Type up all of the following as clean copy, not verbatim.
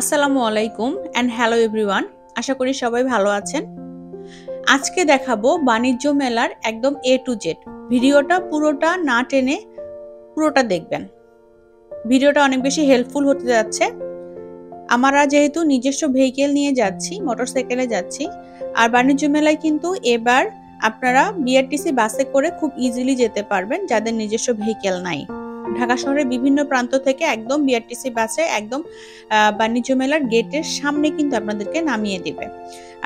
আসসালামু আলাইকুম and hello everyone. আশা করি সবাই ভালো আছেন। আজকে দেখাবো বাণিজ্য মেলার একদম এ টু জেড। ভিডিওটা পুরোটা না টেনে পুরোটা দেখবেন। ভিডিওটা অনেক বেশি হেল্পফুল হতে যাচ্ছে। আমরা যেহেতু নিজস্ব ভেহিকেল নিয়ে যাচ্ছি, মোটরসাইকেলে যাচ্ছি, আর বাণিজ্য মেলায় কিন্তু এবার আপনারা বিআরটিসি বাসে করে খুব ইজিলি যেতে পারবেন যাদের নিজস্ব ভেহিকেল নাই। ঢাকা শহরের বিভিন্ন প্রান্ত থেকে একদম বিআরটিসি বাসে একদম বাণিজ্য মেলার গেটের সামনে কিন্তু আপনাদেরকে নামিয়ে দিবে।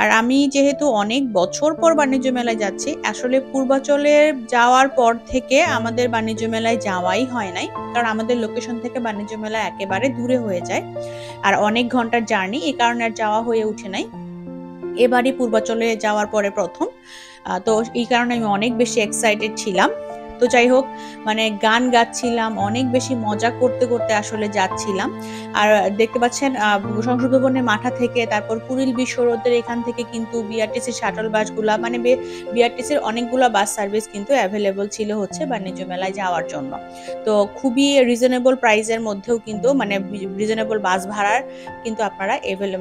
আর আমি যেহেতু অনেক বছর পর বাণিজ্য মেলায় যাচ্ছি, আসলে পূর্বাচলে যাওয়ার পর থেকে আমাদের বাণিজ্য মেলায় যাওয়াই হয় নাই, কারণ আমাদের লোকেশন থেকে বাণিজ্য মেলা একেবারে দূরে হয়ে যায় আর অনেক ঘন্টার জার্নি, এই কারণে আর যাওয়া হয়ে ওঠে নাই। এবারই পূর্বাচলে যাওয়ার পরে প্রথম, তো এই কারণে আমি অনেক বেশি এক্সাইটেড ছিলাম। তো যাই হোক, মানে গান গাচ্ছিলাম, অনেক বেশি মজা করতে করতে আসলে যাচ্ছিলাম। আর দেখতে পাচ্ছেন সংসদ ভবনের মাঠা থেকে, তারপর কুড়িল বিশ্ব রোডের এখান থেকে কিন্তু বিআরটিসির শাটল বাসগুলা, মানে বিআরটিসির অনেকগুলো বাস সার্ভিস কিন্তু অ্যাভেলেবল ছিল হচ্ছে বাণিজ্য মেলায় যাওয়ার জন্য। তো খুবই রিজনেবল প্রাইসের মধ্যেও কিন্তু, মানে রিজনেবল বাস ভাড়ার কিন্তু আপনারা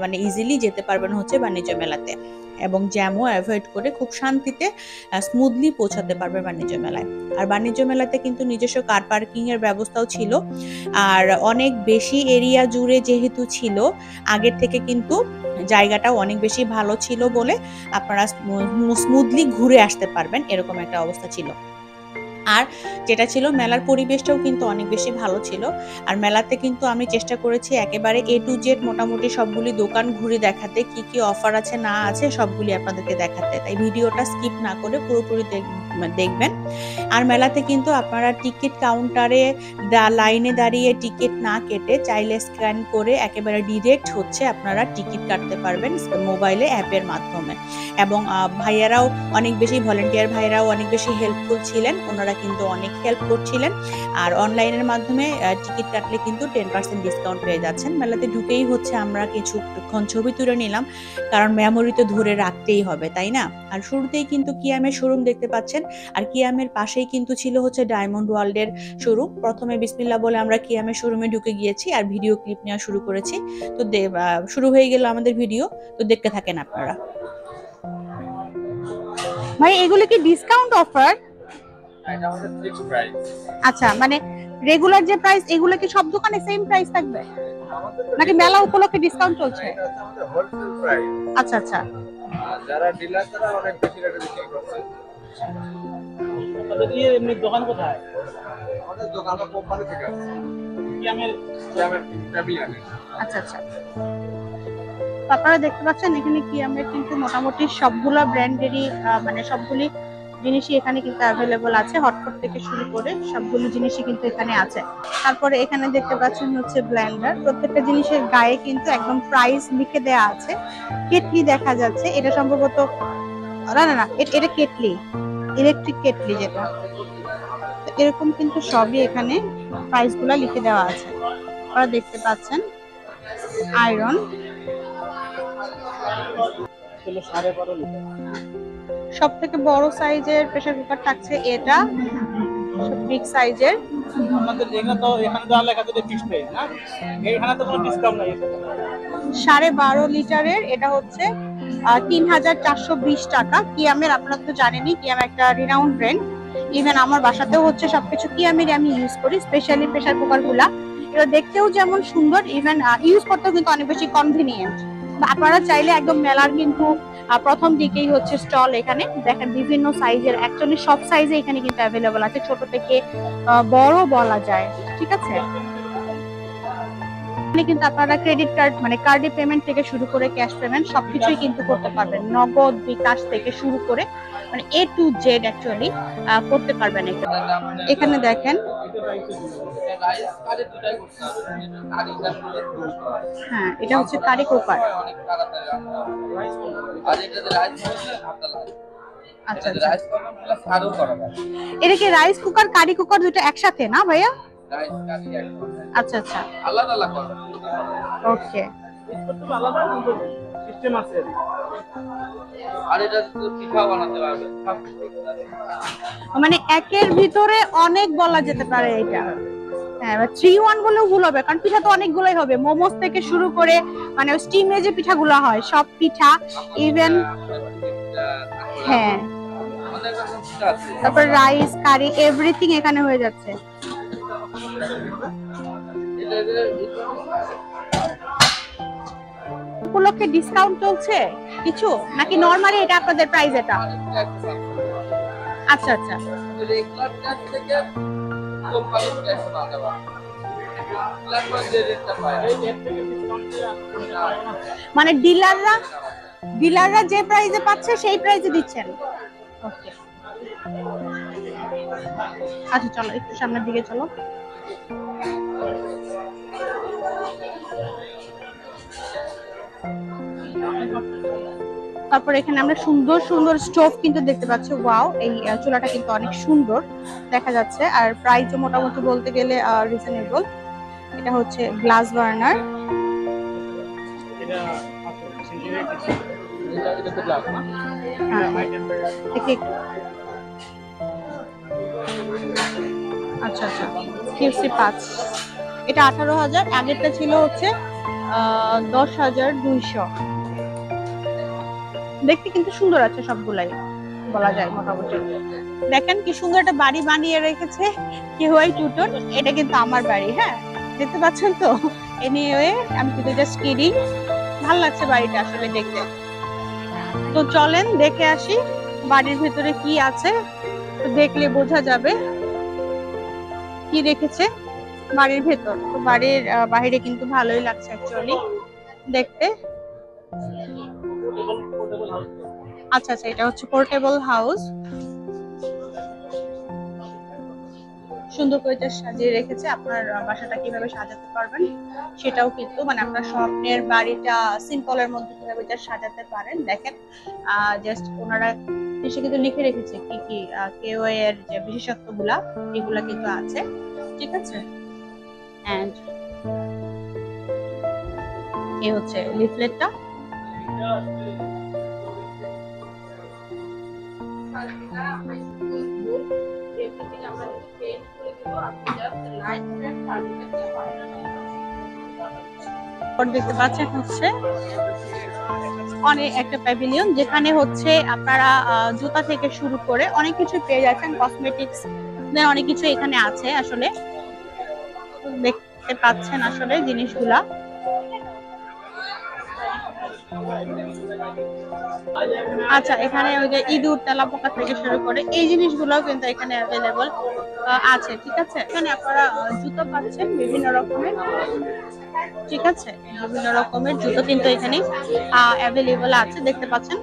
মানে ইজিলি যেতে পারবেন হচ্ছে বাণিজ্য মেলাতে, এবং জ্যামও অ্যাভয়েড করে খুব শান্তিতে স্মুথলি পৌঁছাতে পারবে বাণিজ্য মেলায়। আর বাণিজ্য মেলাতে কিন্তু নিজস্ব কার পার্কিং এর ব্যবস্থাও ছিল, আর অনেক বেশি এরিয়া জুড়ে যেহেতু ছিল, আগের থেকে কিন্তু জায়গাটাও অনেক বেশি ভালো ছিল বলে আপনারা স্মুথলি ঘুরে আসতে পারবেন, এরকম একটা অবস্থা ছিল। আর যেটা ছিল, মেলার পরিবেশটাও কিন্তু অনেক বেশি ভালো ছিল। আর মেলাতে কিন্তু আমি চেষ্টা করেছি একেবারে এ টু জেড মোটামুটি সবগুলি দোকান ঘুরে দেখাতে, কি কি অফার আছে না আছে সবগুলি আপনাদেরকে দেখাতে। তাই ভিডিওটা স্কিপ না করে পুরোপুরি দেখবেন। আর মেলাতে কিন্তু আপনারা টিকিট কাউন্টারে লাইনে দাঁড়িয়ে টিকিট না কেটে চাইলে স্ক্যান করে একেবারে ডিরেক্ট হচ্ছে আপনারা টিকিট কাটতে পারবেন মোবাইলে অ্যাপের মাধ্যমে। এবং ভাইয়ারাও অনেক বেশি, ভলেন্টিয়ার ভাইয়ারাও অনেক বেশি হেল্পফুল ছিলেন, ওনারা কিন্তু অনেক হেল্প করছিলেন। আর অনলাইনের মাধ্যমে টিকিট কাটলে কিন্তু 10% ডিসকাউন্ট পেয়ে যাচ্ছেন। মেলাতে ঢুকেই হচ্ছে আমরা কিছুক্ষণ ছবি তুলে নিলাম, কারণ মেমোরি তো ধরে রাখতেই হবে, তাই না? আর শুরুতেই কিন্তু কিয়ামের শোরুম দেখতে পাচ্ছেন, আর কিয়ামের পাশেই কিন্তু ছিল হচ্ছে ডায়মন্ড ওয়ার্ল্ডের শোরুম। প্রথমে বিসমিল্লাহ বলে আমরা কিয়ামের শোরুমে ঢুকে গিয়েছি আর ভিডিও ক্লিপ নেওয়া শুরু করেছি। তো শুরু হয়ে গেল আমাদের ভিডিও, তো দেখতে থাকেন আপনারা। ভাই এগুলো কি ডিসকাউন্ট অফার? এটা আমাদের ফিক্সড প্রাইস। আচ্ছা, মানে রেগুলার যে প্রাইস, এগুলো কি সব দোকানে সেম প্রাইস থাকবে নাকি মেলা উপলক্ষে ডিসকাউন্ট চলছে? এটা হচ্ছে আমাদের হোলসেল প্রাইস। আচ্ছা আচ্ছা। আর যারা ডিলার তারা অনেক বেশি রেটে বিক্রি করছে। আপনাদের এমনি দোকান কোথায়? আমাদের দোকানটা কোম্পানি থেকে আসছে। কিয়ামের প্যাভিলিয়নে। আচ্ছা আচ্ছা। তো আপনারা দেখতে পাচ্ছেন এখানে কিয়ামের কিন্তু মোটামুটি সবগুলা ব্র্যান্ডেরই মানে সবগুলি জিনিসই এখানে কিন্তু অ্যাভেলেবল আছে, হটপট থেকে শুরু করে সবগুলো জিনিসই কিন্তু এখানে আছে। তারপরে এখানে দেখতে পাচ্ছেন হচ্ছে ব্লেন্ডার, প্রত্যেকটা জিনিসের গায়ে কিন্তু একদম প্রাইস লিখে দেওয়া আছে। কেটলি দেখা যাচ্ছে, এটা সম্ভবত না না না, এটা কেটলি, ইলেকট্রিক কেটলি যেটা। তো এরকম কিন্তু সবই এখানে প্রাইসগুলো লিখে দেওয়া আছে, আপনারা দেখতে পাচ্ছেন। আয়রন ছিল 12.5 লিটার। সব থেকে বড় সাইজের প্রেসার কুকার থাকছে এটা, বিগ সাইজের। আমাদের এখানে তো লেখা আছে ফিক্সড প্রাইস না, এখানে তো কোনো ডিসকাউন্ট নাই। 12.5 লিটারের এটা হচ্ছে 3420 টাকা। কিয়ামের আপনারা তো জানেনই, কিয়াম একটা রিনাউন্ড ব্র্যান্ড। ইভেন আমার বাসাতেও হচ্ছে সবকিছু কিয়ামের আমি ইউজ করি, স্পেশালি প্রেসার কুকার গুলা। এটা দেখতেও যেমন সুন্দর, ইভেন ইউজ করতেও কিন্তু অনেক বেশি কনভিনিয়েন্ট। আপনারা চাইলে একদম মেলার কিন্তু প্রথম দিকেই হচ্ছে স্টল, এখানে দেখেন বিভিন্ন সাইজের, অ্যাকচুয়ালি সব সাইজে এখানে কিন্তু অ্যাভেলেবল আছে, ছোট থেকে বড় বলা যায়। ঠিক আছে, এখানে কিন্তু আপনারা ক্রেডিট কার্ড মানে কার্ডে পেমেন্ট থেকে শুরু করে ক্যাশ পেমেন্ট সবকিছুই কিন্তু করতে পারবেন, নগদ বিকাশ থেকে শুরু করে মানে এ টু জেড অ্যাকচুয়ালি করতে পারবেন। এখানে দেখেন, হ্যাঁ এটা হচ্ছে কারি কুকার। আচ্ছা আচ্ছা, এটা কি রাইস কুকার কারি কুকার দুটো একসাথে না ভাইয়া? আচ্ছা আচ্ছা, আলাদা আলাদা ওকে। আলাদা সিস্টেম আছে। আর এটা পিঠা বানাতে পারবে, মানে একের ভিতরে অনেক বলা যেতে পারে এটা। হ্যাঁ 3-1 বলেও ভুল হবে, কারণ পিঠা তো অনেকগুলোই হবে, মোমোস থেকে শুরু করে মানে স্টিমে যে পিঠাগুলো হয় সব পিঠা, ইভেন হ্যাঁ আমাদের কাছে পিঠা আছে। তারপর রাইস কারি এভরিথিং এখানে হয়ে যাচ্ছে। উপলক্ষে ডিসকাউন্ট চলছে কিছু নাকি নরমালি এটা আপনাদের প্রাইস এটা? আচ্ছা আচ্ছা রেগুলার প্রাইস থেকে কোম্পানি প্রাইস আলাদা বা রেগুলার যে রেটটা পায় মানে ডিলাররা যে প্রাইসে পাচ্ছে সেই প্রাইসে দিচ্ছেন। ওকে আচ্ছা চলো একটু সামনের দিকে চলো। তারপর এখানে আমরা সুন্দর সুন্দর স্টোভ কিন্তু দেখতে পাচ্ছি। ওয়াও, এই চুলাটা কিন্তু অনেক সুন্দর দেখা যাচ্ছে, আর প্রাইসও মোটামুটি বলতে গেলে রিজনেবল। এটা হচ্ছে গ্লাস বার্নার। এটা তো গ্লাস না, আচ্ছা আচ্ছা QC 5, এটা 18,000, আগেরটা ছিল হচ্ছে 10,200। দেখতে কিন্তু সুন্দর আছে সবগুলাই বলা যায় মোটামুটি। দেখেন কি সুন্দর একটা বাড়ি বানিয়ে রেখেছে কেউআই টুটন, এটা কিন্তু আমার বাড়ি। হ্যাঁ দেখতে পাচ্ছেন তো। এনিওয়ে আমি কিন্তু জাস্ট কিডিং, ভালো লাগছে বাড়িটা আসলে দেখতে। তো চলেন দেখে আসি বাড়ির ভেতরে কি আছে, তো দেখলে বোঝা যাবে কি রেখেছে বাড়ির ভেতর। তো বাড়ির বাইরে কিন্তু ভালোই লাগছে অ্যাকচুয়ালি দেখতে। আচ্ছা আচ্ছা এটা হচ্ছে পোর্টেবল হাউস, সুন্দর করে যা সাজিয়ে রেখেছে। আপনার বাসাটা কিভাবে সাজাতে পারবেন সেটাও কিন্তু মানে আপনার স্বপ্নের বাড়িটা সিম্পলের মধ্যে কিভাবে যা সাজাতে পারেন দেখেন। জাস্ট ওনারা এসে কিন্তু লিখে রেখেছে কি কি কেওআই এর যে বিশেষত্বগুলা এগুলা কিন্তু আছে, ঠিক আছে। এন্ড এই হচ্ছে লিফলেটটা। দেখতে পাচ্ছেন হচ্ছে অনেক একটা প্যাভিলিয়ন, যেখানে হচ্ছে আপনারা জুতা থেকে শুরু করে অনেক কিছু পেয়ে যাচ্ছেন, কসমেটিক্স অনেক কিছু এখানে আছে আসলে দেখতে পাচ্ছেন আসলে জিনিসগুলা। আচ্ছা এখানে ওই যে ইঁদুর তেলাপোকা থেকে শুরু করে এই জিনিসগুলোও কিন্তু এখানে অ্যাভেলেবল আছে, ঠিক আছে। এখানে আপনারা জুতো পাচ্ছেন বিভিন্ন রকমের, ঠিক আছে, বিভিন্ন রকমের জুতো কিন্তু এখানে অ্যাভেলেবল আছে দেখতে পাচ্ছেন।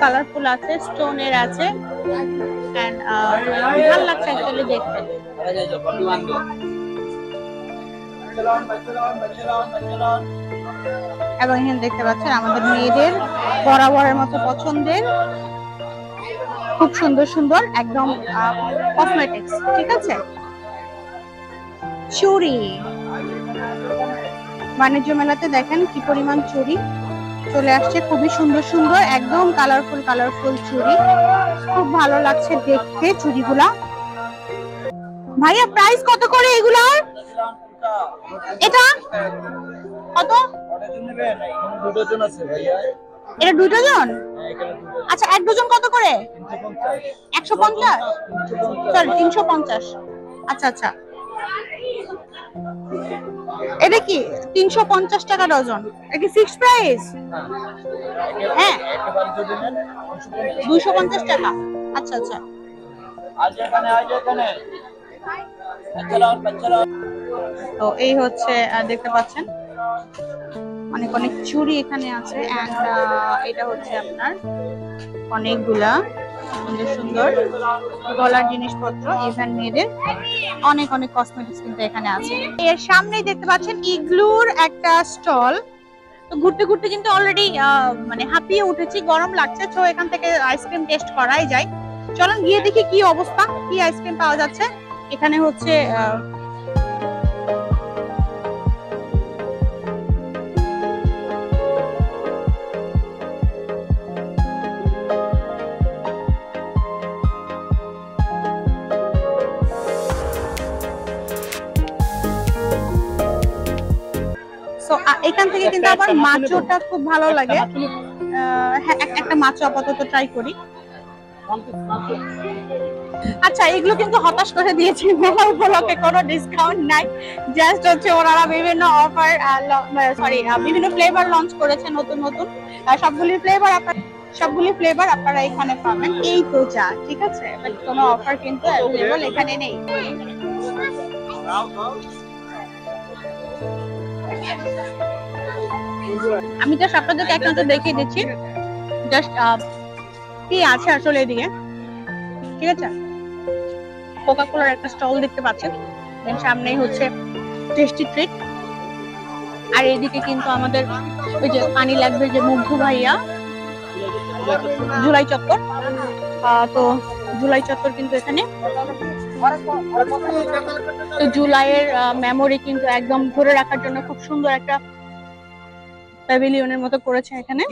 কালারফুল আছে, স্টোনের আছে, এন্ড ভালো লাগছে অ্যাকচুয়ালি দেখতে। এবং এখানে দেখতে পাচ্ছেন আমাদের মেয়েদের বরাবরের মতো পছন্দের খুব সুন্দর সুন্দর একদম কসমেটিক্স, ঠিক আছে। চুড়ি, বাণিজ্য মেলাতে দেখেন কি পরিমাণ চুড়ি চলে আসছে, খুবই সুন্দর সুন্দর একদম কালারফুল চুড়ি, খুব ভালো লাগছে দেখতে চুড়িগুলা। ভাইয়া প্রাইস কত করে এগুলার? এটা কত? এটা 2 ডজন? আচ্ছা 1 ডজন কত করে? 150? সরি 350। আচ্ছা আচ্ছা এটা কি 350 টাকা ডজন? এটা কি ফিক্সড প্রাইস? হ্যাঁ 250 টাকা। আচ্ছা আচ্ছা তো এই হচ্ছে দেখতে পাচ্ছেন অনেক অনেক চুড়ি এখানে আছে, এন্ড এটা হচ্ছে আপনার অনেকগুলা সুন্দর সুন্দর গলার জিনিসপত্র, ইভেন মেয়েদের অনেক অনেক কসমেটিক্স কিন্তু এখানে আছে। এর সামনেই দেখতে পাচ্ছেন ইগলুর একটা স্টল। তো ঘুরতে ঘুরতে কিন্তু অলরেডি মানে হাঁপিয়ে উঠেছি, গরম লাগছে, তো এখান থেকে আইসক্রিম টেস্ট করাই যায়। চলুন গিয়ে দেখি কি অবস্থা, কি আইসক্রিম পাওয়া যাচ্ছে এখানে। হচ্ছে এখান থেকে কিন্তু আবার মাচোটা খুব ভালো লাগে। হ্যাঁ, একটা মাচো আপাতত ট্রাই করি। আচ্ছা, এগুলো কিন্তু হতাশ করে দিয়েছে, মেলা উপলক্ষে কোনো ডিসকাউন্ট নাই, জাস্ট হচ্ছে ওনারা বিভিন্ন অফার বিভিন্ন ফ্লেভার লঞ্চ করেছে নতুন নতুন। সবগুলি ফ্লেভার আপনারা এখানে পাবেন। এই তো যা, ঠিক আছে, বাট কোনো অফার কিন্তু অ্যাভেলেবল এখানে নেই। আমি জাস্ট আপনাদেরকে এক নজর দেখিয়ে দিচ্ছি জাস্ট কি আছে আসলে এদিকে, ঠিক আছে। কোকা কোলার একটা স্টল দেখতে পাচ্ছেন, দেন সামনেই হচ্ছে টেস্টি ট্রিট, আর এইদিকে কিন্তু আমাদের ওই যে পানি লাগবে যে মুগ্ধ ভাইয়া জুলাই চত্বর। তো জুলাই চত্বর কিন্তু এখানে তো জুলাইয়ের মেমোরি কিন্তু একদম ধরে রাখার জন্য খুব সুন্দর একটা প্যাভিলিয়নের মতো করেছে এখানে।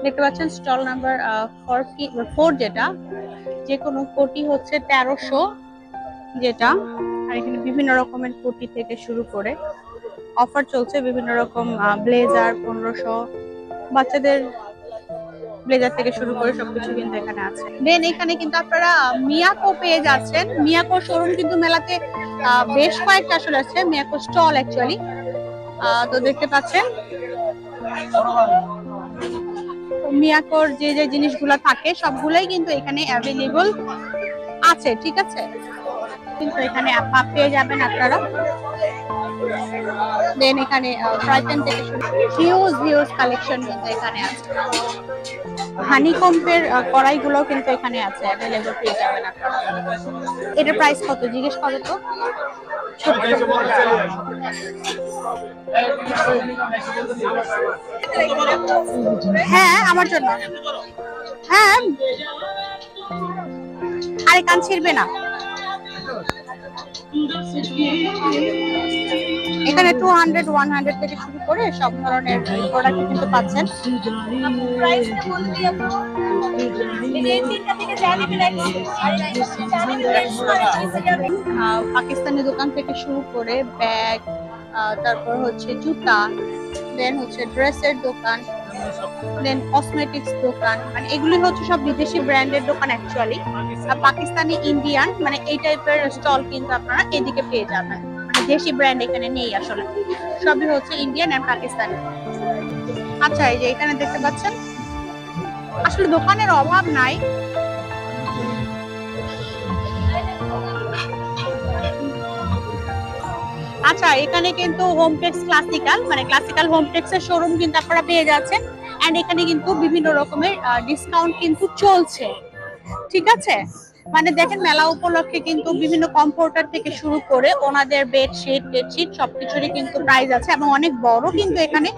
দেখতে পাচ্ছেন স্টল নাম্বার 4 যেটা, যে কোনো কোটি হচ্ছে 1300 যেটা। আর এখানে বিভিন্ন রকমের কোটি থেকে শুরু করে অফার চলছে, বিভিন্ন রকম ব্লেজার 1500, বাচ্চাদের ব্লেজার থেকে শুরু করে সবকিছু কিন্তু এখানে আছে। দেন এখানে কিন্তু আপনারা মিয়াকো পেয়ে যাচ্ছেন। মিয়াকো শোরুম কিন্তু মেলাতে বেশ কয়েকটা আসলে আছে, মিয়াকো স্টল অ্যাকচুয়ালি। তো দেখতে পাচ্ছেন মিয়াকোর যে যে জিনিসগুলো থাকে সবগুলাই কিন্তু এখানে অ্যাভেলেবল আছে, ঠিক আছে। কিন্তু এখানে পেয়ে যাবেন আপনারা। দেন এখানে ফ্রাই প্যান থেকে শুরু হিউজ কালেকশন কিন্তু এখানে আছে। হানিকম্পের কড়াইগুলো কিন্তু এখানে আছে, অ্যাভেলেবল পেয়ে যাবেন আপনারা। এটার প্রাইস কত জিজ্ঞেস করো তো। হ্যাঁ, আমার জন্য। হ্যাঁ, আরে কান ছিড়বে না। এখানে 200, 100 থেকে শুরু করে সব ধরনের প্রোডাক্ট কিন্তু পাচ্ছেন। পাকিস্তানি দোকান থেকে শুরু করে ব্যাগ, তারপর হচ্ছে জুতা, দেন হচ্ছে ড্রেসের দোকান, দেন কসমেটিক্স দোকান, মানে এগুলি হচ্ছে সব বিদেশি ব্র্যান্ডের দোকান অ্যাকচুয়ালি। পাকিস্তানি, ইন্ডিয়ান, মানে এই টাইপের স্টল কিন্তু আপনারা এদিকে পেয়ে যাবেন। মানে দেশি ব্র্যান্ড এখানে নেই আসলে, সবই হচ্ছে ইন্ডিয়ান এন্ড পাকিস্তানি। আচ্ছা, এই যে এখানে দেখতে পাচ্ছেন আসলে দোকানের অভাব নাই। আচ্ছা, এখানে কিন্তু হোমটেক্স ক্লাসিক্যাল, মানে ক্লাসিক্যাল হোমটেক্সের শোরুম কিন্তু আপনারা পেয়ে যাচ্ছেন। এন্ড এখানে কিন্তু বিভিন্ন রকমের ডিসকাউন্ট কিন্তু চলছে, ঠিক আছে। মানে দেখেন মেলা উপলক্ষে কিন্তু বিভিন্ন কমফোর্টার থেকে শুরু করে ওনাদের বেডশিট সবকিছুরই কিন্তু প্রাইস আছে, এবং অনেক বড় কিন্তু এখানে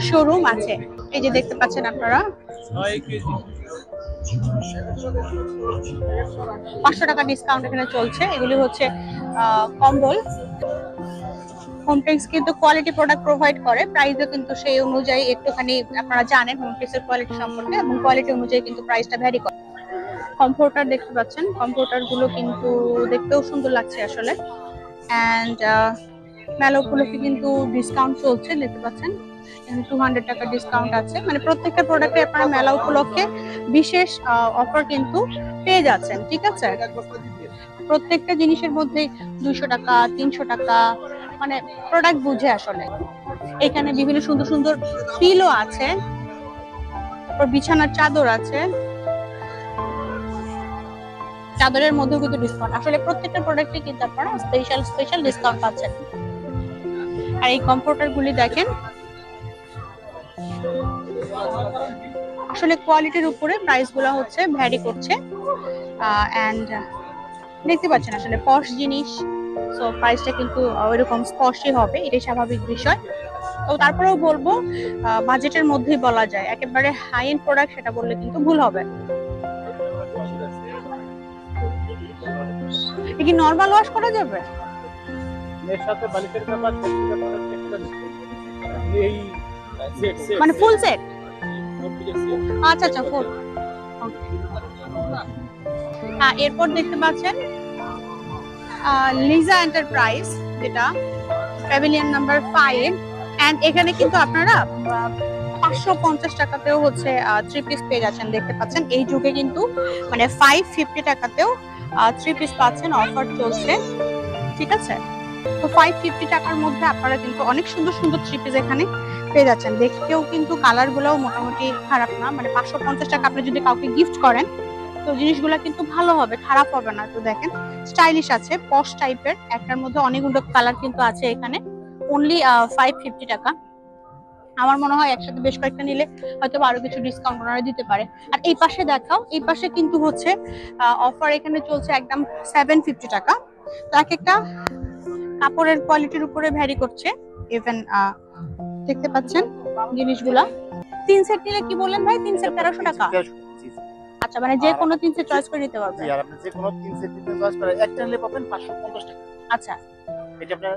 শোরুম আছে। এই যে দেখতে পাচ্ছেন আপনারা 500 টাকা ডিসকাউন্ট এখানে চলছে। এগুলি হচ্ছে কম্বল। হোমটেক্স কিন্তু কোয়ালিটি প্রোডাক্ট প্রোভাইড করে, প্রাইসও কিন্তু সেই অনুযায়ী একটুখানি আপনারা জানেন হোমটেক্সের কোয়ালিটি সম্পর্কে, এবং কোয়ালিটি অনুযায়ী কিন্তু প্রাইসটা ভ্যারি করে। কমফোর্টার দেখতে পাচ্ছেন, কমফোর্টার গুলো কিন্তু দেখতেও সুন্দর লাগছে আসলে। এন্ড মেলা উপলক্ষে কিন্তু ডিসকাউন্ট চলছে, দেখতে পাচ্ছেন 200 টাকা ডিসকাউন্ট আছে। মানে প্রত্যেকটা প্রোডাক্টে আপনারা মেলা উপলক্ষে বিশেষ অফার কিন্তু পেয়ে যাচ্ছেন, ঠিক আছে। প্রত্যেকটা জিনিসের মধ্যে 200 টাকা, 300 টাকা, মানে প্রোডাক্ট বুঝে আসলে। এখানে বিভিন্ন সুন্দর সুন্দর পিলো আছে, বিছানার চাদর আছে, চাদরের মধ্যেও কিন্তু ডিসকাউন্ট। আসলে প্রত্যেকটা প্রোডাক্টে কিন্তু আপনারা স্পেশাল ডিসকাউন্ট পাচ্ছেন। আর এই কমফোর্টার গুলি দেখেন, আসলে কোয়ালিটির উপরে প্রাইস গুলো হচ্ছে ভ্যারি করছে। এন্ড দেখতে পাচ্ছেন আসলে পশ জিনিস, সো প্রাইসটা কিন্তু ওইরকম স্পষ্টই হবে, এটাই স্বাভাবিক বিষয়। তো তারপরেও বলবো বাজেটের মধ্যেই বলা যায়, একেবারে হাই এন্ড প্রোডাক্ট সেটা বললে কিন্তু ভুল হবে। এ কি নরমাল ওয়াশ করা যাবে? এর সাথে বালিশের কভার এই সেট মানে ফুল সেট? সেট আচ্ছা আচ্ছা, ফুল। এরপর দেখতে পাচ্ছেন লিজা এন্টারপ্রাইজ, যেটা প্যাভিলিয়ন নাম্বার 5, এন্ড এখানে কিন্তু আপনারা 550 টাকাতেও হচ্ছে 3 পিস পেয়ে যাচ্ছেন। দেখতে পাচ্ছেন এই যুগে কিন্তু মানে 550 টাকাতেও 3 পিস পাচ্ছেন, অফার চলছে। ঠিক আছে, তো 550 টাকার মধ্যে আপনারা কিন্তু অনেক সুন্দর সুন্দর 3 পিস এখানে পেয়ে যাচ্ছেন। দেখতেও কিন্তু কালার গুলাও মোটামুটি খারাপ না, মানে 550 টাকা আপনি যদি কাউকে গিফট করেন তো জিনিসগুলো কিন্তু ভালো হবে, খারাপ হবে না। তো দেখেন স্টাইলিশ আছে, পশ টাইপের, একটার মধ্যে অনেকগুলো কালার কিন্তু আছে এখানে। অনলি 550 টাকা। আমার মনে হয় একসাথে বেশ কয়েকটা নিলে হয়তো আরো কিছু ডিসকাউন্ট ওনারা দিতে পারে। আর এই পাশে দেখাও, এই পাশে কিন্তু হচ্ছে অফার এখানে চলছে একদম 750 টাকা। তো এক একটা কাপড়ের কোয়ালিটির উপরে ভ্যারি করছে। ইভেন দেখতে পাচ্ছেন জিনিসগুলা 3 সেট নিলে কি বললেন ভাই? 3 সেট 1300 টাকা। আচ্ছা, মানে যে কোনো 3 সেট চয়েস করে নিতে পারবেন। জি, আর আপনি যে কোনো 3 সেট নিতে চয়েস করে একটা নিলে পাবেন 550 টাকা। আচ্ছা এটা আপনার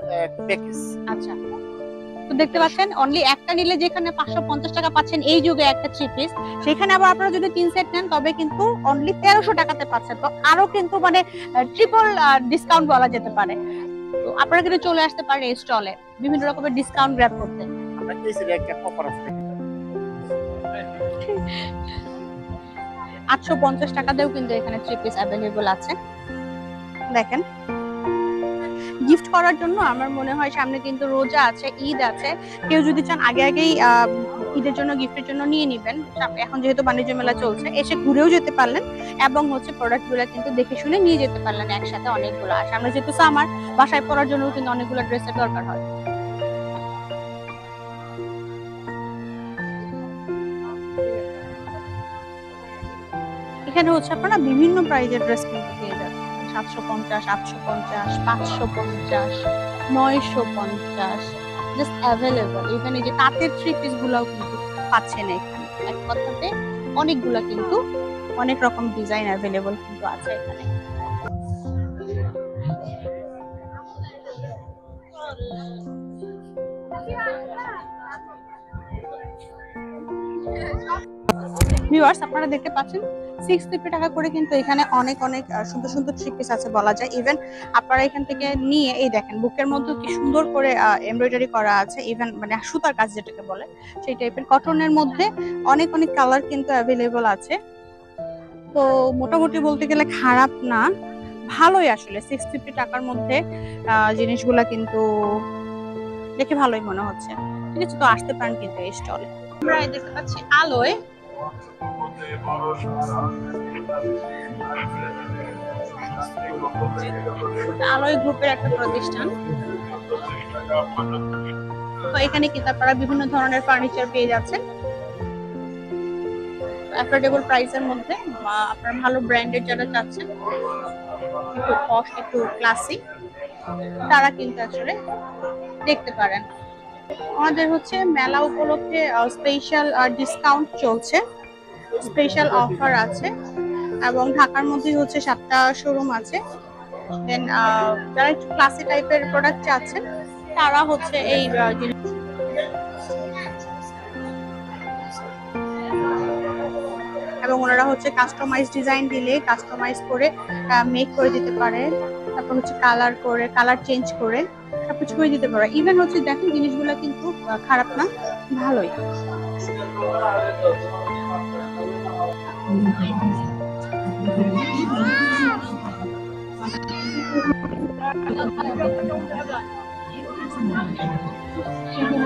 প্যাকেজ। আচ্ছা, তো দেখতে পাচ্ছেন অনলি একটা নিলে যেখানে 550 টাকা পাচ্ছেন এই যুগে একটা 3 পিস, সেখানে আবার আপনারা যদি 3 সেট নেন তবে কিন্তু অনলি 1300 টাকাতে পাচ্ছেন। তো আরো কিন্তু মানে ট্রিপল ডিসকাউন্ট বলা যেতে পারে। তো আপনারা কিন্তু চলে আসতে পারেন এই স্টলে বিভিন্ন রকমের ডিসকাউন্ট গ্র্যাব করতে। আমরা এই সেটে একটা অফার আছে। 850 টাকাতেও কিন্তু এখানে 3 পিস অ্যাভেলেবল আছে। দেখেন গিফট করার জন্য আমার মনে হয় সামনে কিন্তু রোজা আছে, ঈদ আছে। কেউ যদি চান আগে আগেই ঈদের জন্য গিফটের জন্য নিয়ে নিবেন। এখন যেহেতু বাণিজ্য মেলা চলছে, এসে ঘুরেও যেতে পারলেন এবং হচ্ছে প্রোডাক্ট গুলা কিন্তু দেখে শুনে নিয়ে যেতে পারলেন একসাথে অনেকগুলো। আর সামনে যেহেতু সামার, বাসায় পরার জন্য কিন্তু অনেকগুলো ড্রেসের দরকার হয়। এখানে হচ্ছে আপনারা বিভিন্ন প্রাইজের ড্রেস কিন্তু পেয়ে যাচ্ছেন। 750, 850, 550, 950, জাস্ট অ্যাভেলেবল। এখানে যে তাঁতের 3 পিস গুলাও কিন্তু পাচ্ছেন এখানে। এক কথাতে অনেকগুলা কিন্তু অনেক রকম ডিজাইন অ্যাভেলেবল কিন্তু আছে এখানে। ভিউয়ার্স, আপনারা দেখতে পাচ্ছেন 650 টাকা করে কিন্তু এখানে অনেক অনেক সুন্দর সুন্দর 3 পিস আছে বলা যায়। ইভেন আপনারা এখান থেকে নিয়ে এই দেখেন বুকের মধ্যে কি সুন্দর করে এমব্রয়ডারি করা আছে। ইভেন মানে সুতার কাজ যেটাকে বলে সেই টাইপের, কটনের মধ্যে অনেক অনেক কালার কিন্তু অ্যাভেলেবল আছে। তো মোটামুটি বলতে গেলে খারাপ না, ভালোই আসলে। 650 টাকার মধ্যে জিনিসগুলা কিন্তু দেখে ভালোই মনে হচ্ছে। ঠিক আছে, তো আসতে পারেন কিন্তু এই স্টলে। আমরা দেখতে পাচ্ছি আলোয়, আলোয় গ্রুপের একটা প্রতিষ্ঠান। তো এখানে কিন্তু আপনারা বিভিন্ন ধরনের ফার্নিচার পেয়ে যাচ্ছেন অ্যাফোর্ডেবল প্রাইসের মধ্যে। আপনারা ভালো ব্র্যান্ডের যারা চাচ্ছেন, একটু পশ, একটু ক্লাসি, তারা কিন্তু আসলে দেখতে পারেন। আমাদের হচ্ছে মেলা উপলক্ষে স্পেশাল ডিসকাউন্ট চলছে, স্পেশাল অফার আছে এবং ঢাকার মধ্যেই হচ্ছে 7টা শোরুম আছে। দেন যারা একটু ক্লাসি টাইপের প্রোডাক্ট চাচ্ছেন তারা হচ্ছে এই এবং ওনারা হচ্ছে কাস্টমাইজ ডিজাইন দিলে কাস্টমাইজ করে মেক করে দিতে পারে। তারপর হচ্ছে কালার করে, কালার চেঞ্জ করে সবকিছু করে দিতে পারে। ইভেন হচ্ছে দেখেন জিনিসগুলো কিন্তু খারাপ না, ভালোই।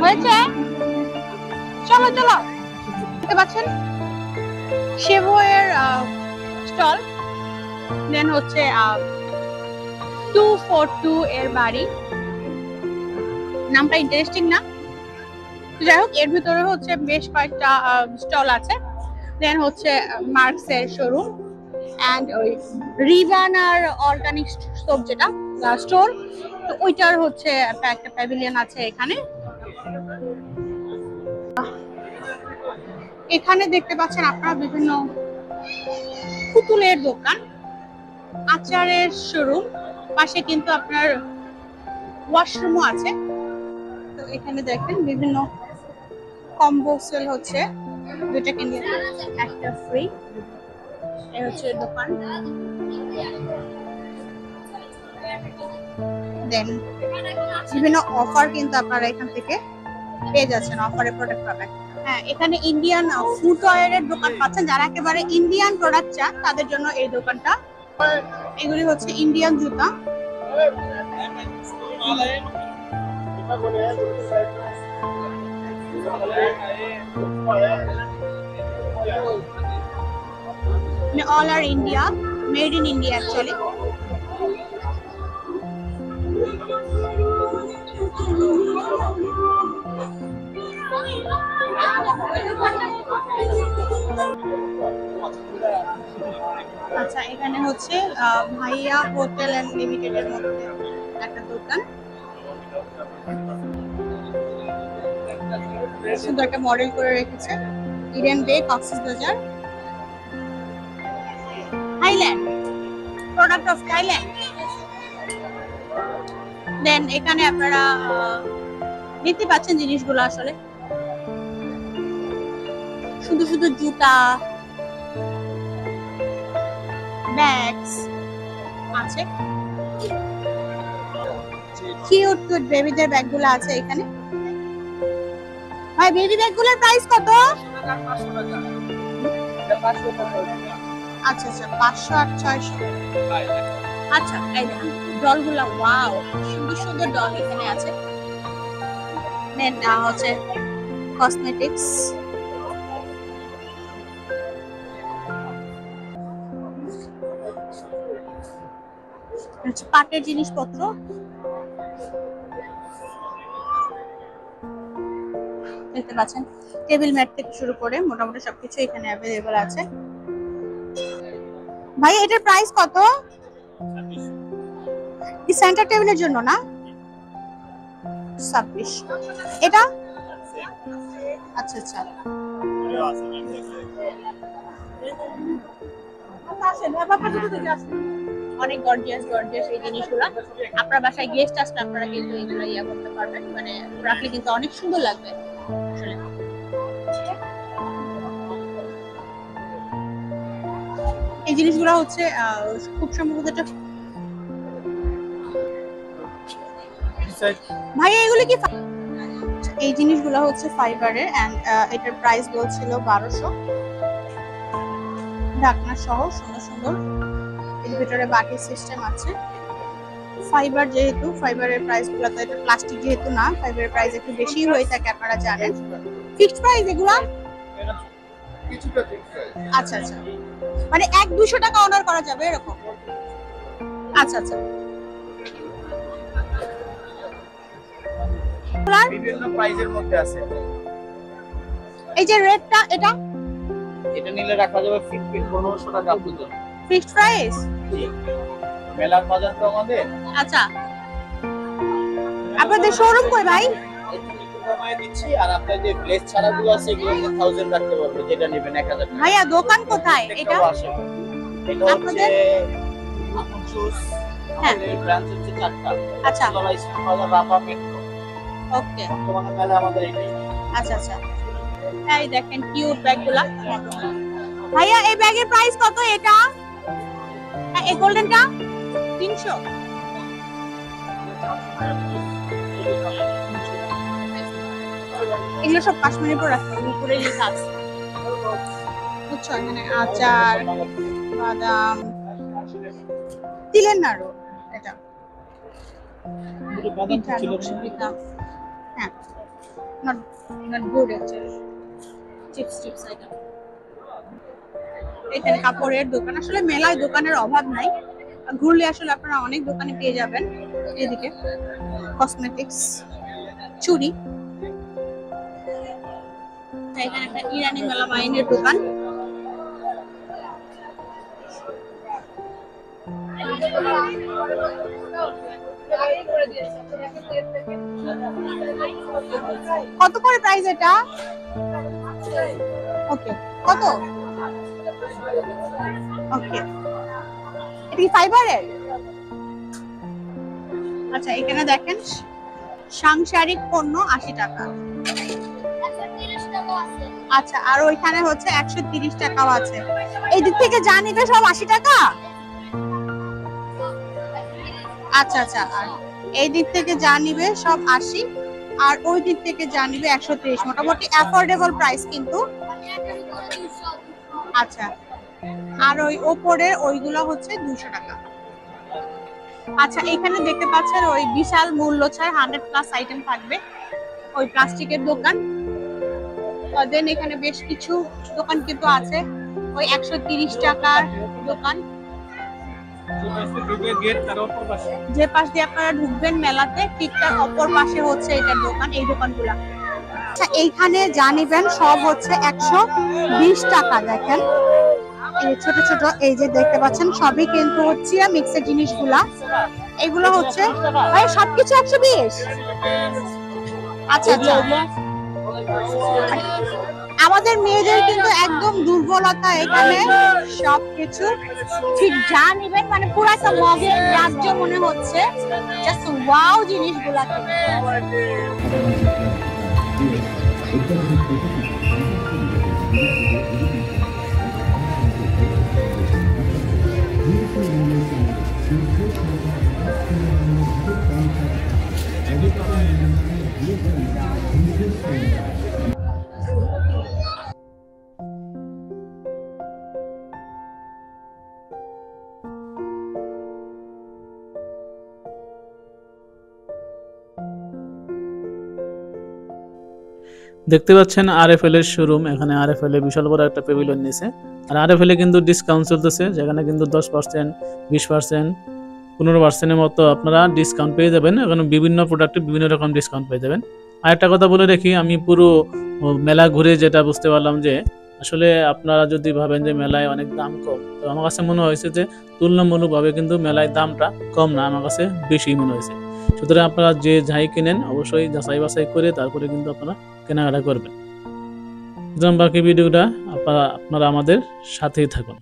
হয়েছে, চলো চলো। দেখতে পাচ্ছেন শেভওয়ের স্টল। দেন হচ্ছে 242 এর বাড়ি, নামটা ইন্টারেস্টিং না? যাই হোক, এর ভিতরে হচ্ছে বেশ কয়েকটা স্টল আছে। দেন হচ্ছে মার্কস এর শোরুম এন্ড ওই রিভান আর অর্গানিক সোপ যেটা স্টোর, তো ওইটার হচ্ছে একটা প্যাভিলিয়ন আছে এখানে। এখানে দেখতে পাচ্ছেন আপনারা বিভিন্ন পুতুলের দোকান, আচারের শোরুম, পাশে কিন্তু আপনার ওয়াশরুমও আছে। তো এখানে দেখেন বিভিন্ন কম্বো সেল হচ্ছে, দুইটা কিনলে একটা ফ্রি। এই হচ্ছে দোকান। দেন বিভিন্ন অফার কিন্তু আপনারা এখান থেকে পেয়ে যাচ্ছেন, অফারে প্রোডাক্ট পাবেন। হ্যাঁ, এখানে ইন্ডিয়ান ফুটওয়্যারের দোকান পাচ্ছেন। যারা একেবারে ইন্ডিয়ান প্রোডাক্ট চান তাদের জন্য এই দোকানটা। এগুলি হচ্ছে ইন্ডিয়ান জুতা। All are India, made in India actually. আচ্ছা, এখানে হচ্ছে ভাইয়া হোটেল এন্ড লিমিটেড এর মধ্যে একটা দোকান। সুন্দর একটা মডেল করে রেখেছে, Eden Bay, Cox's Bazar, Thailand, product of Thailand. Then এখানে আপনারা দেখতে পাচ্ছেন জিনিসগুলো আসলে শুধু শুধু জুতা, ব্যাগস আছে, কিউট কিউট বেবিদের ব্যাগগুলো আছে এখানে। ভাই, বেবি ব্যাগগুলোর প্রাইস কত? আচ্ছা আচ্ছা, 500 আর 600। আচ্ছা, এই দেখুন ডলগুলো, ওয়াও, সুন্দর সুন্দর ডল এখানে আছে। দেন হচ্ছে কসমেটিক্স, পাটের জিনিসপত্র, দেখতে পাচ্ছেন টেবিল ম্যাট থেকে শুরু করে মোটামুটি সবকিছু এখানে অ্যাভেলেবল আছে। ভাই, এটার প্রাইস কত? এই সেন্টার টেবিলের জন্য না? 26। এটা আচ্ছা আচ্ছা, অনেক গর্জিয়াস গর্জিয়াস এই জিনিসগুলো। আপনার বাসায় গেস্ট আসলে আপনারা কিন্তু এগুলো ইয়া করতে পারবেন, মানে রাখলে কিন্তু অনেক সুন্দর লাগবে আসলে। এই জিনিসগুলো হচ্ছে খুব সম্ভবত এটা। ভাই, এগুলো কি? এই জিনিসগুলো হচ্ছে ফাইবারের, এন্ড এটার প্রাইস বলছিল 1200, ঢাকনা সহ সুন্দর সুন্দর। এর ভিতরে বাটি সিস্টেম আছে। ফাইবার, যেহেতু ফাইবারের প্রাইস গুলো, তো এটা প্লাস্টিক যেহেতু না, ফাইবারের প্রাইস একটু বেশি হয়ে থাকে, আপনারা জানেন। ফিক্সড প্রাইস এগুলো? আচ্ছা আচ্ছা, মানে 100-200 টাকা অর্ডার করা যাবে এরকম? আচ্ছা আচ্ছা, বিভিন্ন প্রাইজের মধ্যে আছে। এই যে রেটটা, এটা নিলে রাখা যাবে 1500 টাকা পর্যন্ত। Fixed price? জি, মেলার বাজার তো আমাদের। আচ্ছা, আপনাদের শোরুম কই ভাই? দিচ্ছি। আর আপনার যে ব্লেজ ছাড়াগুলো আছে এগুলো 1000 রাখতে পারবে, যেটা নেবেন 1000 টাকা। ভাইয়া, দোকান কোথায় এটা? এটা হচ্ছে আপন শুজ। আমাদের ব্রাঞ্চ হচ্ছে 4টা। আচ্ছা, লড়াই বাজার, রাপা, মেট্রো। ওকে, বর্তমানে মেলা আমাদের এটাই। আচ্ছা আচ্ছা। এই দেখেন কিউট ব্যাগগুলা। ভাইয়া, এই ব্যাগের প্রাইস কত? এটা এই গোল্ডেনটা 300। এগুলো সব কাশ্মীরি প্রোডাক্ট, উপরে লেখা আছে, বুঝছো? এখানে আচার, বাদাম, তিলের নাড়ু, এটা পিঠা, নকশি পিঠা। হ্যাঁ, not good actually. Chips item. এখানে কাপড়ের দোকান। আসলে মেলায় দোকানের অভাব নাই, ঘুরলে আসলে আপনারা অনেক দোকানে পেয়ে যাবেন। এদিকে কসমেটিক্স, চুড়ি। এখানে একটা ইরানি মেলামাইনের দোকান। কত করে প্রাইস এটা? ওকে, কত? ওকে, এটা কি ফাইবারের? আচ্ছা এখানে দেখেন সাংসারিক পণ্য 80 টাকা। আচ্ছা আর ওইখানে হচ্ছে 130 টাকাও আছে। এই দিক থেকে যা নিবে সব 80 টাকা। আচ্ছা আচ্ছা আর এই দিক থেকে যা নিবে সব 80 আর ওই দিক থেকে যা নিবে 130, মোটামুটি অ্যাফোর্ডেবল প্রাইস কিন্তু। আচ্ছা আর ওই ওপরে ওইগুলো হচ্ছে 200 টাকা। আচ্ছা এখানে দেখতে পাচ্ছেন ওই বিশাল মূল্য ছাড় 100+ আইটেম থাকবে, ওই প্লাস্টিকের দোকান। দেন এখানে বেশ কিছু দোকান কিন্তু আছে, ওই 130 টাকার দোকান। যে পাশ দিয়ে আপনারা ঢুকবেন মেলাতে ঠিক তার অপর পাশে হচ্ছে এটার দোকান, এই দোকানগুলা। আচ্ছা এইখানে যা নিবেন সব হচ্ছে 120 টাকা। দেখেন এই ছোট ছোট এই যে দেখতে পাচ্ছেন সবই কিন্তু হচ্ছে মিক্সের জিনিসগুলা, এগুলো হচ্ছে সবকিছু 120। আচ্ছা আচ্ছা আমাদের মেয়েদের কিন্তু একদম দুর্বলতা এখানে, সবকিছু ঠিক যা নিবেন মানে পুরো একটা মগের রাজ্য মনে হচ্ছে, জাস্ট ওয়াও জিনিসগুলা। দেখতে পাচ্ছেন আরএফএল এর শোরুম। এখানে আরএফএল এর বিশাল বড় একটা প্যাভিলিয়ন নিছে, আর আরএফএল এ কিন্তু ডিসকাউন্ট চলতেছে, যেখানে কিন্তু 10%, 20%, 15% এর মতো আপনারা ডিসকাউন্ট পেয়ে যাবেন। এখানে বিভিন্ন প্রোডাক্টে বিভিন্ন রকম ডিসকাউন্ট পেয়ে যাবেন। আর একটা কথা বলে রাখি, আমি পুরো মেলা ঘুরে যেটা বুঝতে পারলাম যে আসলে আপনারা যদি ভাবেন যে মেলায় অনেক দাম কম, তো আমার কাছে মনে হয়েছে যে তুলনামূলকভাবে কিন্তু মেলায় দামটা কম না, আমার কাছে বেশি মনে হয়েছে। সুতরাং আপনারা যে যাই কিনেন অবশ্যই যাচাই বাছাই করে তারপরে কিন্তু আপনারা কেনাকাটা করবেন। সুতরাং বাকি ভিডিওটা আপনারা আমাদের সাথেই থাকুন।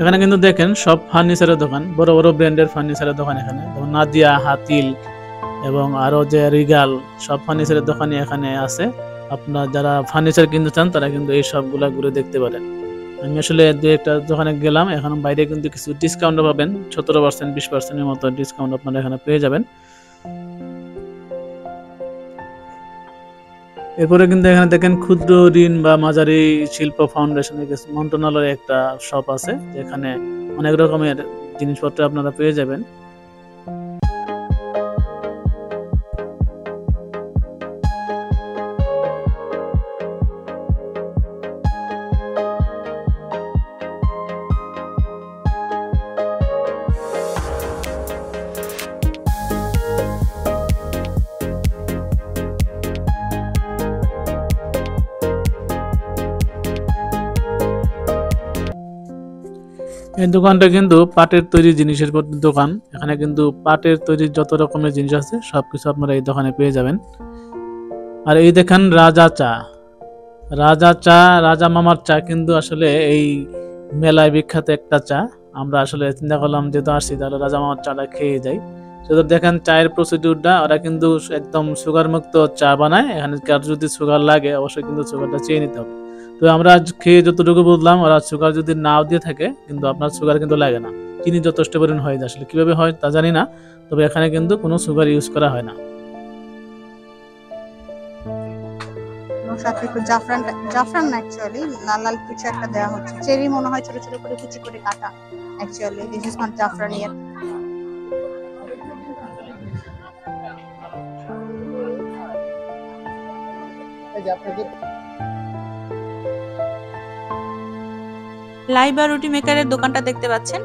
এখানে কিন্তু দেখেন সব ফার্নিচারের দোকান, বড় বড় ব্র্যান্ডের ফার্নিচারের দোকান এখানে, যেমন নাদিয়া, হাতিল এবং আরো যে রিগাল, সব ফার্নিচারের দোকানই এখানে আছে। আপনারা যারা ফার্নিচার কিনতে চান তারা কিন্তু এই সবগুলা ঘুরে দেখতে পারেন। আমি আসলে দু একটা দোকানে গেলাম, এখন বাইরে কিন্তু কিছু ডিসকাউন্ট পাবেন, 17%, 20% এর মতো ডিসকাউন্ট আপনারা এখানে পেয়ে যাবেন। এরপরে কিন্তু এখানে দেখেন ক্ষুদ্র ঋণ বা মাঝারি শিল্প ফাউন্ডেশনের মন্ত্রণালয়ের একটা শপ আছে, যেখানে অনেক রকমের জিনিসপত্র আপনারা পেয়ে যাবেন। এই দোকানটা কিন্তু পাটের তৈরি জিনিসের দোকান। এখানে কিন্তু পাটের তৈরি যত রকমের জিনিস আছে সবকিছু আপনারা এই দোকানে পেয়ে যাবেন। আর এই দেখেন রাজা চা, রাজা মামার চা কিন্তু আসলে এই মেলায় বিখ্যাত একটা চা। আমরা আসলে চিন্তা করলাম যেহেতু আসছি তাহলে রাজা মামার চাটা খেয়ে যাই। শুধু দেখেন চায়ের প্রসিডিউরটা, ওরা কিন্তু একদম সুগার মুক্ত চা বানায়। এখানে কার যদি সুগার লাগে অবশ্যই কিন্তু সুগারটা চেয়ে নিতে হবে। তো আমরা খেয়ে যতটুকু বুঝলাম, ওরা সুগার যদি নাও দিয়ে থাকে কিন্তু আপনার সুগার কিন্তু লাগে না, চিনি যথেষ্ট পরিমাণ হয়ে যায়। আসলে কিভাবে হয় তা জানি না, তবে এখানে কিন্তু কোনো সুগার ইউজ করা হয় না। সাথে একটু জাফরান না অ্যাকচুয়ালি লাল লাল কিছু একটা দেওয়া হচ্ছে, চেরি মনে হয় ছোট ছোট করে কুচি করে কাটা। অ্যাকচুয়ালি দিস ইজ নট জাফরান ইয়েট। আপনাদের লাইবার রুটি মেকারের দোকানটা দেখতে পাচ্ছেন।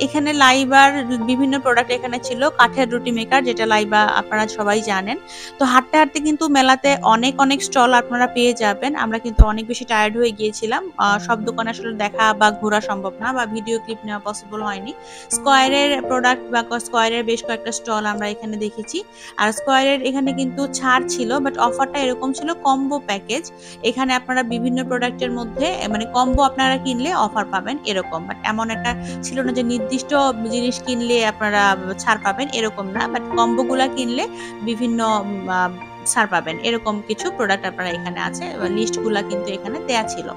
এখানে লাইবার বিভিন্ন প্রোডাক্ট এখানে ছিল, কাঠের রুটি মেকার যেটা লাইবা আপনারা সবাই জানেন। তো হাঁটতে হাঁটতে কিন্তু মেলাতে অনেক অনেক স্টল আপনারা পেয়ে যাবেন। আমরা কিন্তু অনেক বেশি টায়ার্ড হয়ে গিয়েছিলাম, সব দোকানে আসলে দেখা বা ঘোরা সম্ভব না বা ভিডিও ক্লিপ নেওয়া পসিবল হয়নি। স্কয়ারের প্রোডাক্ট বা স্কয়ারের বেশ কয়েকটা স্টল আমরা এখানে দেখেছি। আর স্কয়ারের এখানে কিন্তু ছাড় ছিল, বাট অফারটা এরকম ছিল কম্বো প্যাকেজ। এখানে আপনারা বিভিন্ন প্রোডাক্টের মধ্যে মানে কম্বো আপনারা কিনলে অফার পাবেন এরকম, বাট এমন একটা ছিল না যে নির্দিষ্ট জিনিস কিনলে আপনারা ছাড় পাবেন এরকম না, বাট কম্বোগুলা কিনলে বিভিন্ন ছাড় পাবেন এরকম কিছু প্রোডাক্ট আপনারা এখানে আছে। লিস্টগুলা কিন্তু এখানে দেয়া ছিল,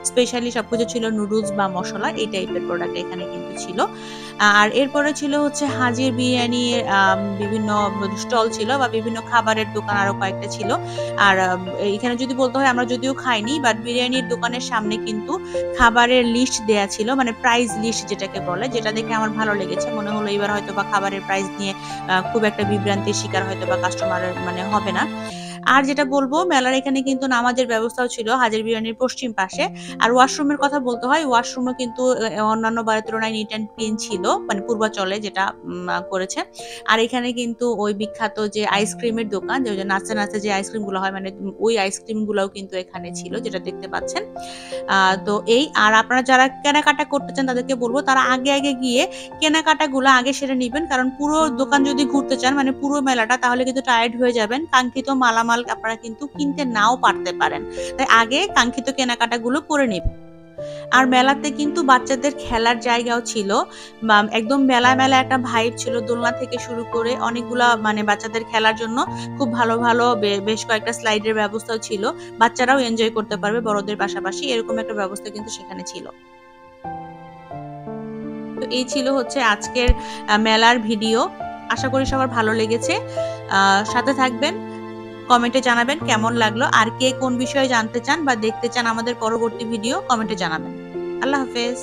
স্পেশালি সবকিছু ছিল নুডলস বা মশলা এই টাইপের প্রোডাক্ট এখানে কিন্তু ছিল। আর এরপরে ছিল হচ্ছে হাজির বিরিয়ানির বিভিন্ন স্টল ছিল বা বিভিন্ন খাবারের দোকান আরো কয়েকটা ছিল। আর এখানে যদি বলতে হয় আমরা যদিও খাইনি, বাট বিরিয়ানির দোকানের সামনে কিন্তু খাবারের লিস্ট দেয়া ছিল, মানে প্রাইস লিস্ট যেটাকে বলে, যেটা দেখে আমার ভালো লেগেছে। মনে হলো এবার হয়তো বা খাবারের প্রাইস নিয়ে খুব একটা বিভ্রান্তির শিকার হয়তো বা কাস্টমারের মানে হবে না। আর যেটা বলবো, মেলার এখানে কিন্তু নামাজের ব্যবস্থাও ছিল হাজির বিরিয়ানির পশ্চিম পাশে। আর ওয়াশরুমের কথা বলতে হয়, ওয়াশরুমও কিন্তু অন্যান্য বারের তুলনায় নিট অ্যান্ড ক্লিন ছিল, মানে পূর্বাচলে যেটা করেছে। আর এখানে কিন্তু ওই বিখ্যাত যে আইসক্রিমের দোকান, যে নাচতে নাচতে যে আইসক্রিমগুলো হয়, মানে ওই আইসক্রিমগুলোও কিন্তু এখানে ছিল, যেটা দেখতে পাচ্ছেন। তো এই, আর আপনারা যারা কেনাকাটা করতে চান তাদেরকে বলবো তারা আগে আগে গিয়ে কেনাকাটাগুলো আগে সেরে নেবেন, কারণ পুরো দোকান যদি ঘুরতে চান মানে পুরো মেলাটা, তাহলে কিন্তু টায়ার্ড হয়ে যাবেন, কাঙ্ক্ষিত মালামাল আপনারা কিন্তু কিনতে নাও পারতে পারেন। তাই আগে কাঙ্ক্ষিত কেনাকাটাগুলো করে নেবেন। আর মেলাতে কিন্তু বাচ্চাদের খেলার জায়গাও ছিল, একদম মেলা মেলা একটা ভাইব ছিল। দোলনা থেকে শুরু করে অনেকগুলা মানে বাচ্চাদের খেলার জন্য খুব ভালো ভালো বেশ কয়েকটা স্লাইডের ব্যবস্থাও ছিল, বাচ্চারাও এনজয় করতে পারবে বড়দের পাশাপাশি, এরকম একটা ব্যবস্থা কিন্তু সেখানে ছিল। তো এই ছিল হচ্ছে আজকের মেলার ভিডিও। আশা করি সবার ভালো লেগেছে। সাথে থাকবেন, কমেন্টে জানাবেন কেমন লাগলো, আর কে কোন বিষয়ে জানতে চান বা দেখতে চান আমাদের পরবর্তী ভিডিও কমেন্টে জানাবেন। আল্লাহ হাফেজ।